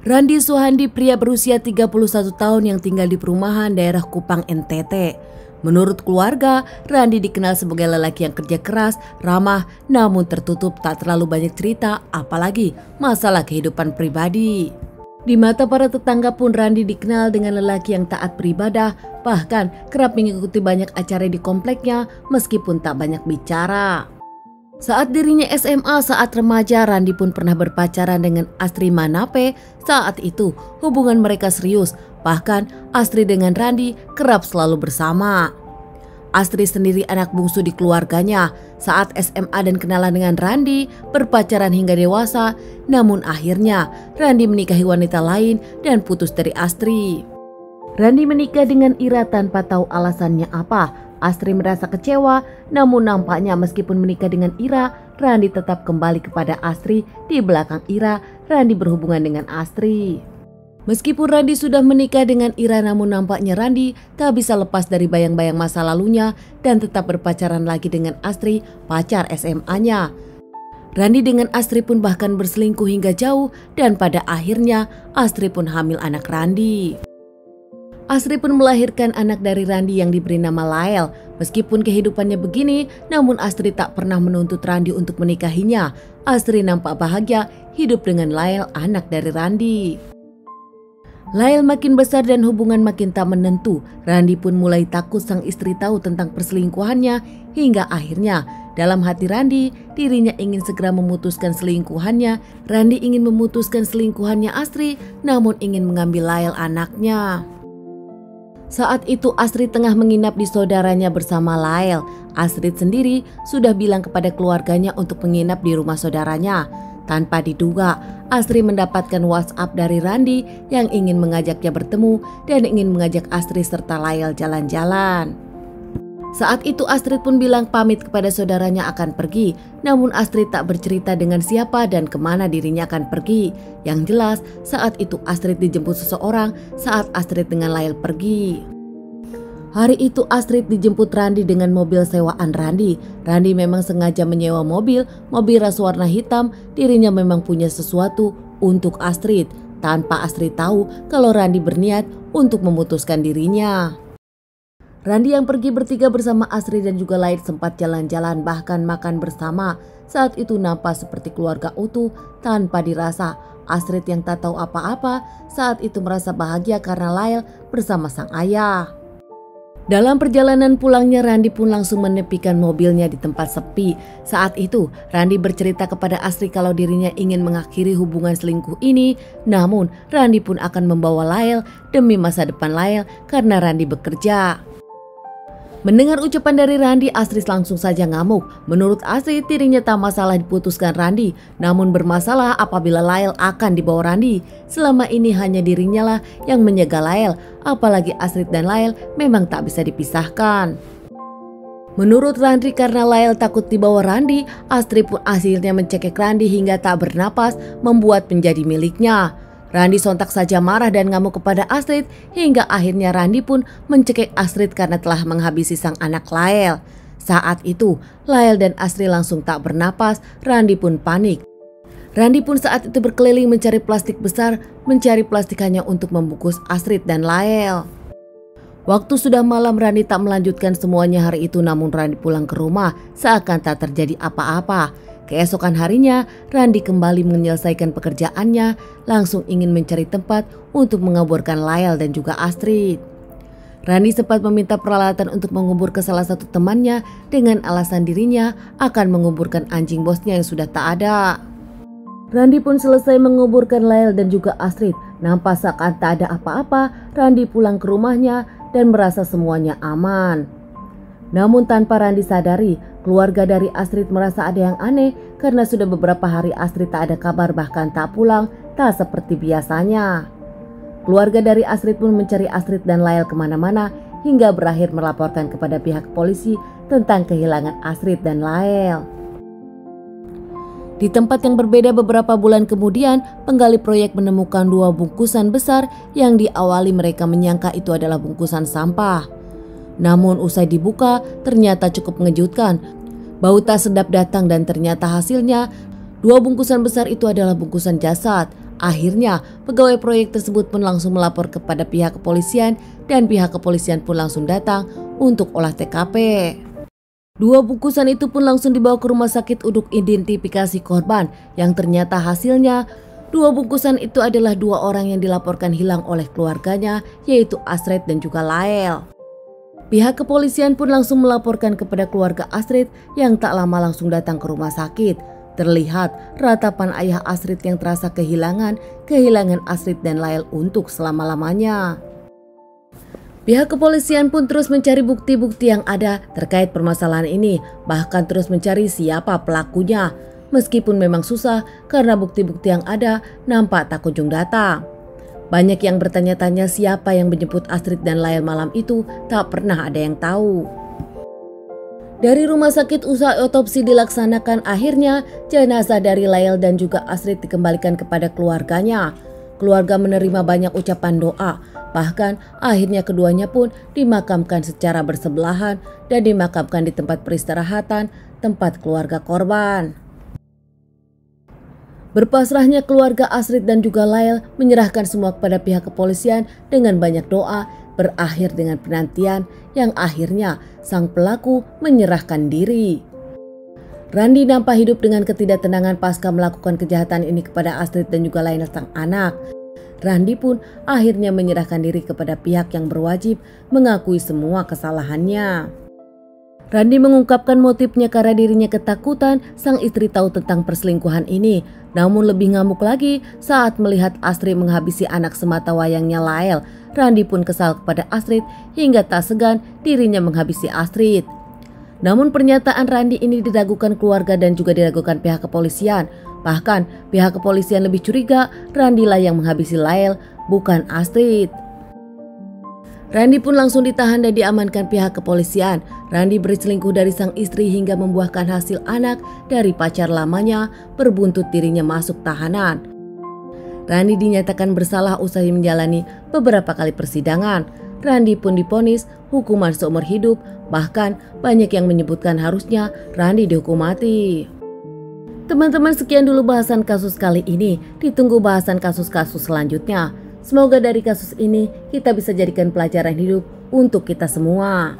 Randi Suhandi, pria berusia 31 tahun yang tinggal di perumahan daerah Kupang, NTT. Menurut keluarga, Randi dikenal sebagai lelaki yang kerja keras, ramah, namun tertutup, tak terlalu banyak cerita, apalagi masalah kehidupan pribadi. Di mata para tetangga pun Randi dikenal dengan lelaki yang taat beribadah, bahkan kerap mengikuti banyak acara di kompleknya meskipun tak banyak bicara. Saat dirinya SMA saat remaja, Randi pun pernah berpacaran dengan Astri Manape. Saat itu hubungan mereka serius, bahkan Astri dengan Randi kerap selalu bersama. Astri sendiri anak bungsu di keluarganya. Saat SMA dan kenalan dengan Randi, berpacaran hingga dewasa. Namun akhirnya Randi menikahi wanita lain dan putus dari Astri. Randi menikah dengan Ira tanpa tahu alasannya apa. Astri merasa kecewa, namun nampaknya meskipun menikah dengan Ira, Randi tetap kembali kepada Astri. Di belakang Ira, Randi berhubungan dengan Astri. Meskipun Randi sudah menikah dengan Ira, namun nampaknya Randi tak bisa lepas dari bayang-bayang masa lalunya dan tetap berpacaran lagi dengan Astri, pacar SMA-nya. Randi dengan Astri pun bahkan berselingkuh hingga jauh dan pada akhirnya Astri pun hamil anak Randi. Astri pun melahirkan anak dari Randi yang diberi nama Lael. Meskipun kehidupannya begini, namun Astri tak pernah menuntut Randi untuk menikahinya. Astri nampak bahagia hidup dengan Lael, anak dari Randi. Lael makin besar dan hubungan makin tak menentu. Randi pun mulai takut sang istri tahu tentang perselingkuhannya, hingga akhirnya dalam hati Randi, dirinya ingin segera memutuskan selingkuhannya. Randi ingin memutuskan selingkuhannya Astri, namun ingin mengambil Lael, anaknya. Saat itu Astri tengah menginap di saudaranya bersama Lael. Astrid sendiri sudah bilang kepada keluarganya untuk menginap di rumah saudaranya. Tanpa diduga, Astri mendapatkan WhatsApp dari Randi yang ingin mengajaknya bertemu dan ingin mengajak Astri serta Lael jalan-jalan. Saat itu Astrid pun bilang pamit kepada saudaranya akan pergi. Namun Astrid tak bercerita dengan siapa dan kemana dirinya akan pergi. Yang jelas saat itu Astrid dijemput seseorang saat Astrid dengan Lael pergi. Hari itu Astrid dijemput Randi dengan mobil sewaan Randi. Randi memang sengaja menyewa mobil ras warna hitam. Dirinya memang punya sesuatu untuk Astrid, tanpa Astrid tahu kalau Randi berniat untuk memutuskan dirinya. Randi yang pergi bertiga bersama Astrid dan juga Lael sempat jalan-jalan bahkan makan bersama. Saat itu nampak seperti keluarga utuh tanpa dirasa. Astrid yang tak tahu apa-apa saat itu merasa bahagia karena Lael bersama sang ayah. Dalam perjalanan pulangnya Randi pun langsung menepikan mobilnya di tempat sepi. Saat itu Randi bercerita kepada Astrid kalau dirinya ingin mengakhiri hubungan selingkuh ini. Namun Randi pun akan membawa Lael demi masa depan Lael karena Randi bekerja. Mendengar ucapan dari Randi, Astrid langsung saja ngamuk. Menurut Astrid, dirinya tak masalah diputuskan Randi, namun bermasalah apabila Lael akan dibawa Randi. Selama ini hanya dirinya lah yang menjaga Lael, apalagi Astrid dan Lael memang tak bisa dipisahkan. Menurut Randi, karena Lael takut dibawa Randi, Astrid pun akhirnya mencekik Randi hingga tak bernapas, membuat menjadi miliknya. Randi sontak saja marah dan ngamuk kepada Astrid hingga akhirnya Randi pun mencekik Astrid karena telah menghabisi sang anak Lael. Saat itu Lael dan Astrid langsung tak bernapas, Randi pun panik. Randi pun saat itu berkeliling mencari plastik besar, mencari plastik hanya untuk membungkus Astrid dan Lael. Waktu sudah malam, Randi tak melanjutkan semuanya hari itu, namun Randi pulang ke rumah seakan tak terjadi apa-apa. Keesokan harinya, Randi kembali menyelesaikan pekerjaannya, langsung ingin mencari tempat untuk menguburkan Lael dan juga Astrid. Randi sempat meminta peralatan untuk mengubur ke salah satu temannya dengan alasan dirinya akan menguburkan anjing bosnya yang sudah tak ada. Randi pun selesai menguburkan Lael dan juga Astrid. Nampak seakan tak ada apa-apa, Randi pulang ke rumahnya dan merasa semuanya aman. Namun tanpa Randi sadari, keluarga dari Astrid merasa ada yang aneh karena sudah beberapa hari Astrid tak ada kabar, bahkan tak pulang, tak seperti biasanya. Keluarga dari Astrid pun mencari Astrid dan Lael kemana-mana hingga berakhir melaporkan kepada pihak polisi tentang kehilangan Astrid dan Lael. Di tempat yang berbeda beberapa bulan kemudian, penggali proyek menemukan 2 bungkusan besar yang diawali mereka menyangka itu adalah bungkusan sampah. Namun usai dibuka ternyata cukup mengejutkan. Bau tak sedap datang dan ternyata hasilnya 2 bungkusan besar itu adalah bungkusan jasad. Akhirnya, pegawai proyek tersebut pun langsung melapor kepada pihak kepolisian dan pihak kepolisian pun langsung datang untuk olah TKP. 2 bungkusan itu pun langsung dibawa ke rumah sakit untuk identifikasi korban yang ternyata hasilnya 2 bungkusan itu adalah 2 orang yang dilaporkan hilang oleh keluarganya, yaitu Astrid dan juga Lael. Pihak kepolisian pun langsung melaporkan kepada keluarga Astrid yang tak lama langsung datang ke rumah sakit. Terlihat ratapan ayah Astrid yang terasa kehilangan Astrid dan Lael untuk selama-lamanya. Pihak kepolisian pun terus mencari bukti-bukti yang ada terkait permasalahan ini, bahkan terus mencari siapa pelakunya. Meskipun memang susah karena bukti-bukti yang ada nampak tak kunjung datang. Banyak yang bertanya-tanya siapa yang menjemput Astrid dan Lael malam itu, tak pernah ada yang tahu. Dari rumah sakit usai otopsi dilaksanakan, akhirnya jenazah dari Lael dan juga Astrid dikembalikan kepada keluarganya. Keluarga menerima banyak ucapan doa, bahkan akhirnya keduanya pun dimakamkan secara bersebelahan dan dimakamkan di tempat peristirahatan tempat keluarga korban. Berpasrahnya keluarga Astrid dan juga Lael menyerahkan semua kepada pihak kepolisian dengan banyak doa, berakhir dengan penantian yang akhirnya sang pelaku menyerahkan diri. Randi nampak hidup dengan ketidaktenangan pasca melakukan kejahatan ini kepada Astrid dan juga Lael sang anak. Randi pun akhirnya menyerahkan diri kepada pihak yang berwajib mengakui semua kesalahannya. Randi mengungkapkan motifnya karena dirinya ketakutan sang istri tahu tentang perselingkuhan ini. Namun lebih ngamuk lagi saat melihat Astrid menghabisi anak semata wayangnya Lael. Randi pun kesal kepada Astrid hingga tak segan dirinya menghabisi Astrid. Namun pernyataan Randi ini diragukan keluarga dan juga diragukan pihak kepolisian. Bahkan pihak kepolisian lebih curiga Randi lah yang menghabisi Lael, bukan Astrid. Randi pun langsung ditahan dan diamankan pihak kepolisian. Randi berselingkuh dari sang istri hingga membuahkan hasil anak dari pacar lamanya, berbuntut dirinya masuk tahanan. Randi dinyatakan bersalah usai menjalani beberapa kali persidangan. Randi pun divonis hukuman seumur hidup, bahkan banyak yang menyebutkan harusnya Randi dihukum mati. Teman-teman, sekian dulu bahasan kasus kali ini. Ditunggu bahasan kasus-kasus selanjutnya. Semoga dari kasus ini kita bisa jadikan pelajaran hidup untuk kita semua.